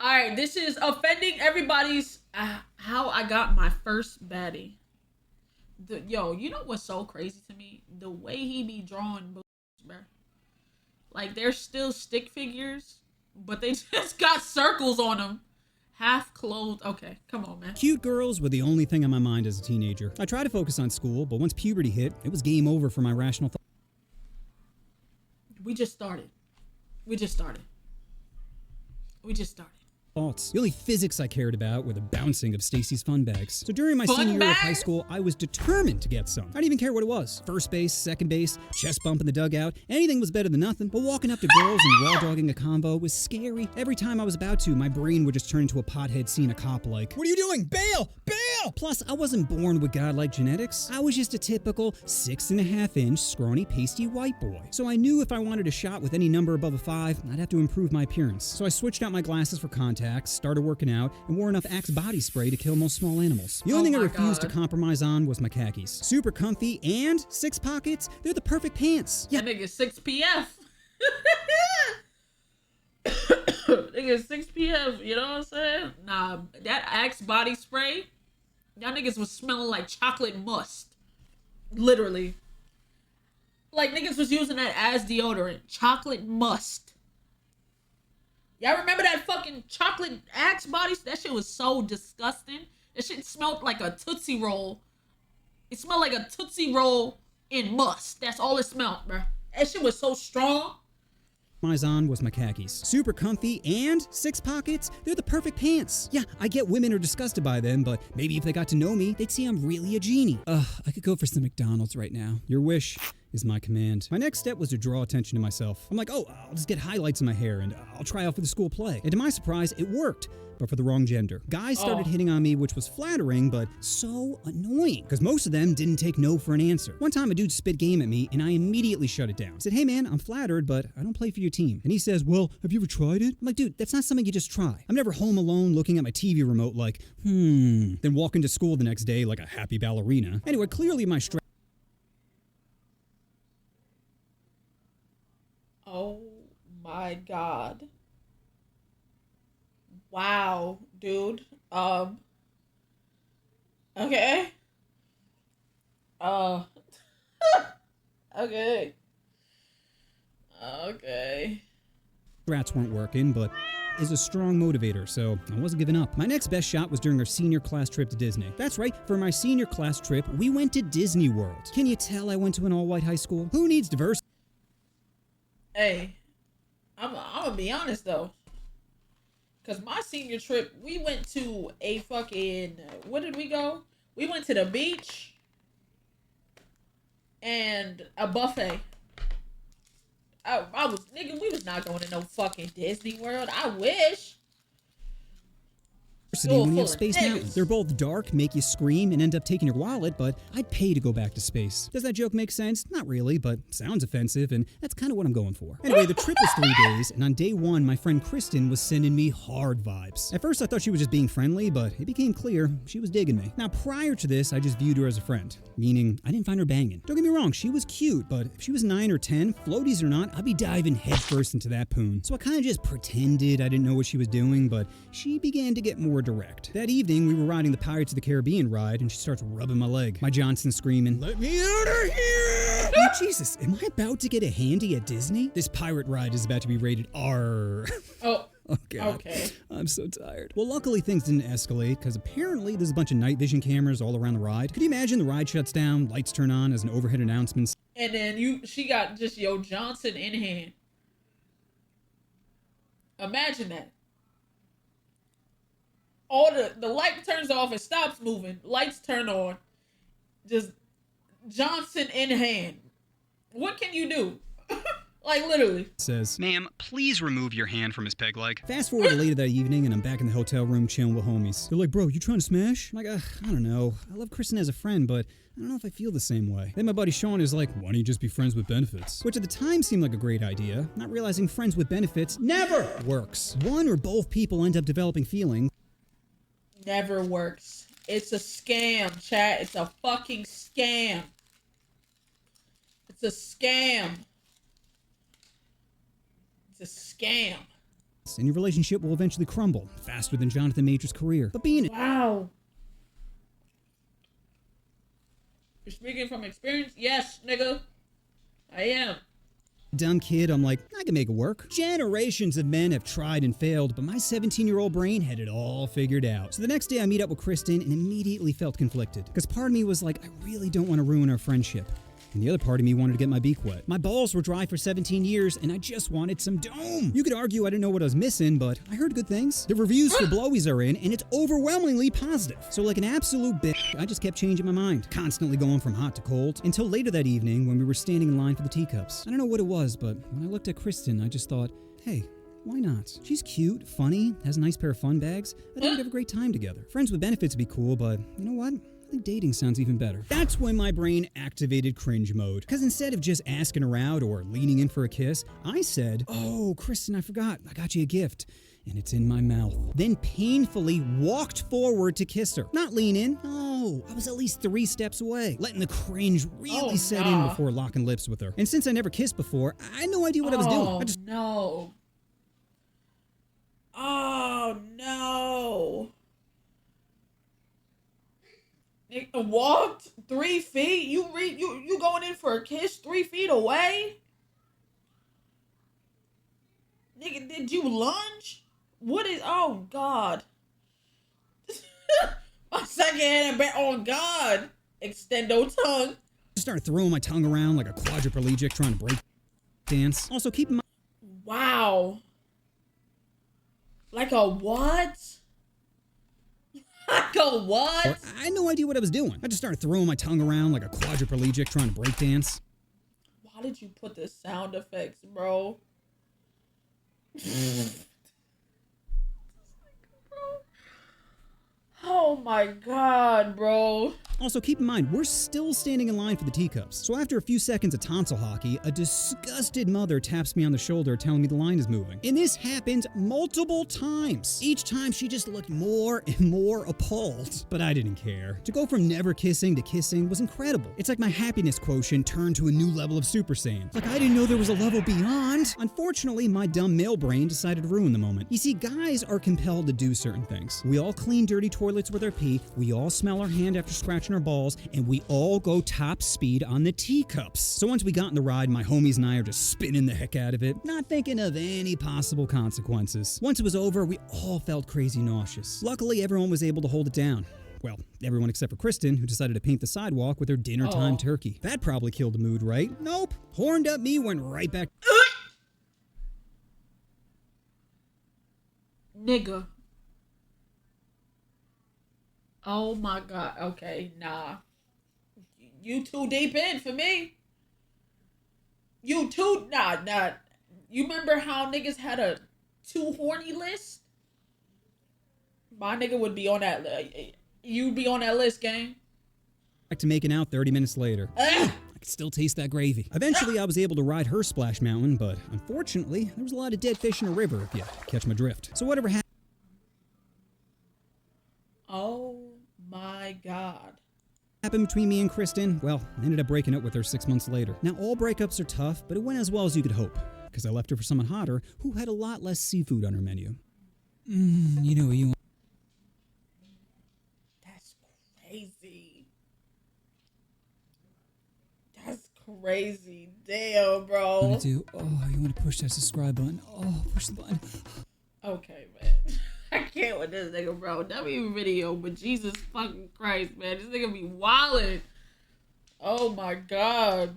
Alright, this is offending everybody's how I got my first baddie. Yo, you know what's so crazy to me? The way he be drawing boobs, bro. Like, they're still stick figures, but they just got circles on them. Half clothed. Okay, come on, man. Cute girls were the only thing on my mind as a teenager. I tried to focus on school, but once puberty hit, it was game over for my rational thought. We just started. We just started. The only physics I cared about were the bouncing of Stacy's fun bags. So during my Fun senior year of high bags? school, I was determined to get some. I didn't even care what it was. First base, second base, chest bump in the dugout. Anything was better than nothing. But walking up to girls and raw dogging a convo was scary. Every time I was about to, my brain would just turn into a pothead seeing a cop like, "What are you doing? Bail! Bail!" Plus, I wasn't born with godlike genetics. I was just a typical 6.5-inch scrawny pasty white boy. So I knew if I wanted a shot with any number above a 5, I'd have to improve my appearance. So I switched out my glasses for contacts, started working out, and wore enough Axe body spray to kill most small animals. The only thing I refused to compromise on was my khakis. Super comfy and 6 pockets, they're the perfect pants. Yeah. That nigga 6 PF. Nigga 6 PF, you know what I'm saying? Nah, that Axe body spray, y'all niggas was smelling like chocolate must. Literally. Like, niggas was using that as deodorant. Chocolate must. Y'all remember that fucking chocolate Axe body? That shit was so disgusting. That shit smelled like a Tootsie Roll. It smelled like a Tootsie Roll in must. That's all it smelled, bro. That shit was so strong. On was my khakis. Super comfy and 6 pockets, they're the perfect pants. Yeah, I get women are disgusted by them, but maybe if they got to know me, they'd see I'm really a genie. I could go for some McDonald's right now. Your wish is my command. My next step was to draw attention to myself. I'm like, oh, I'll just get highlights in my hair and I'll try out for the school play. And to my surprise, it worked, but for the wrong gender. Guys started hitting on me, which was flattering, but so annoying, because most of them didn't take no for an answer. One time a dude spit game at me and I immediately shut it down. I said, hey man, I'm flattered, but I don't play for your team. And he says, well, have you ever tried it? I'm like, dude, that's not something you just try. I'm never home alone looking at my TV remote like, then walking to school the next day like a happy ballerina. Anyway, clearly my Oh my God. Wow, dude. Okay. Okay. Okay. Rats weren't working, but is a strong motivator, so I wasn't giving up. My next best shot was during our senior class trip to Disney. That's right, for my senior class trip, we went to Disney World. Can you tell I went to an all-white high school? Who needs diversity? Hey, I'm gonna be honest though. Cause my senior trip, we went to a fucking, where did we go? We went to the beach and a buffet. Nigga, we was not going to no fucking Disney World. I wish. When you have Space Mountain. They're both dark, make you scream, and end up taking your wallet, but I'd pay to go back to space. Does that joke make sense? Not really, but sounds offensive, and that's kind of what I'm going for. Anyway, the trip was 3 days, and on day 1, my friend Kristen was sending me hard vibes. At first, I thought she was just being friendly, but it became clear she was digging me. Now, prior to this, I just viewed her as a friend, meaning I didn't find her banging. Don't get me wrong, she was cute, but if she was 9 or 10, floaties or not, I'd be diving headfirst into that poon. So I kind of just pretended I didn't know what she was doing, but she began to get more direct. That evening, we were riding the Pirates of the Caribbean ride, and she starts rubbing my leg. My Johnson screaming, "Let me out of here!" Oh, Jesus, am I about to get a handy at Disney? This pirate ride is about to be rated R. Oh. Oh, God. Okay. I'm so tired. Well, luckily things didn't escalate, because apparently there's a bunch of night vision cameras all around the ride. Could you imagine the ride shuts down, lights turn on as an overhead announcement? And then she got just Yo Johnson in hand. Imagine that. All the light turns off, it stops moving, lights turn on, just Johnson in hand. What can you do? Like, literally. Says, ma'am, please remove your hand from his peg leg. Fast forward to later that evening, and I'm back in the hotel room chilling with homies. They're like, bro, you trying to smash? I'm like, I don't know. I love Kristen as a friend, but I don't know if I feel the same way. Then my buddy Sean is like, why don't you just be friends with benefits? Which at the time seemed like a great idea, not realizing friends with benefits never works. One or both people end up developing feelings. Never works. It's a scam, chat. It's a fucking scam. It's a scam. It's a scam. and your relationship will eventually crumble faster than Jonathan Major's career. But being Wow. You're speaking from experience? Yes, nigga. I am. dumb kid, I'm like, I can make it work. Generations of men have tried and failed, but my 17-year-old brain had it all figured out. So the next day I meet up with Kristen and immediately felt conflicted, because part of me was like, I really don't want to ruin our friendship. And the other part of me wanted to get my beak wet. My balls were dry for 17 years, and I just wanted some dome. You could argue I didn't know what I was missing, but I heard good things. The reviews for Blowies are in, and it's overwhelmingly positive. So like an absolute bitch, I just kept changing my mind, constantly going from hot to cold, until later that evening when we were standing in line for the teacups. I don't know what it was, but when I looked at Kristen, I just thought, hey, why not? She's cute, funny, has a nice pair of fun bags. I think we'd have a great time together. Friends with benefits would be cool, but you know what? I think dating sounds even better. That's when my brain activated cringe mode. Because instead of just asking her out or leaning in for a kiss, I said, oh, Kristen, I forgot. I got you a gift. And it's in my mouth. Then painfully walked forward to kiss her. Not lean in. No, I was at least 3 steps away, letting the cringe really set in before locking lips with her. And since I never kissed before, I had no idea what I was doing. I just no. Oh, no. Walked 3 feet? You going in for a kiss 3 feet away? Nigga, did you lunge? What is, oh God. My second hand and oh God. Extendo tongue. started throwing my tongue around like a quadriplegic trying to break dance. Also keep in mind. Wow. Like a what? Like a what? I had no idea what I was doing. I just started throwing my tongue around like a quadriplegic trying to break dance. Why did you put the sound effects, bro? Oh my God, bro. Also, keep in mind, we're still standing in line for the teacups. So after a few seconds of tonsil hockey, a disgusted mother taps me on the shoulder telling me the line is moving. And this happened multiple times. Each time she just looked more and more appalled. But I didn't care. To go from never kissing to kissing was incredible. It's like my happiness quotient turned to a new level of Super Saiyan. Like I didn't know there was a level beyond. Unfortunately, my dumb male brain decided to ruin the moment. You see, guys are compelled to do certain things. We all clean dirty toilets with our pee, we all smell our hand after scratching our balls, and we all go top speed on the teacups. So once we got in the ride, my homies and I are just spinning the heck out of it, not thinking of any possible consequences. Once it was over, we all felt crazy nauseous. Luckily, everyone was able to hold it down. Well, everyone except for Kristen, who decided to paint the sidewalk with her dinner time turkey. That probably killed the mood, right? Nope. Horned up me went right back. Nigga. Oh my God. Okay, nah. You too deep in for me. You too, nah. You remember how niggas had a too horny list? My nigga would be on that. You'd be on that list, gang. Back to making out 30 minutes later. I could still taste that gravy. Eventually, I was able to ride her splash mountain, but unfortunately, there was a lot of dead fish in a river, if you catch my drift. So whatever Oh my God. happened between me and Kristen, well, I ended up breaking up with her 6 months later. Now, all breakups are tough, but it went as well as you could hope, because I left her for someone hotter who had a lot less seafood on her menu. You know what you want. That's crazy. That's crazy. Damn, bro. You want to push that subscribe button? Oh, push the button. Okay, man. I can't with this nigga, bro. That be a video, but Jesus fucking Christ, man. This nigga be wildin'. Oh my God.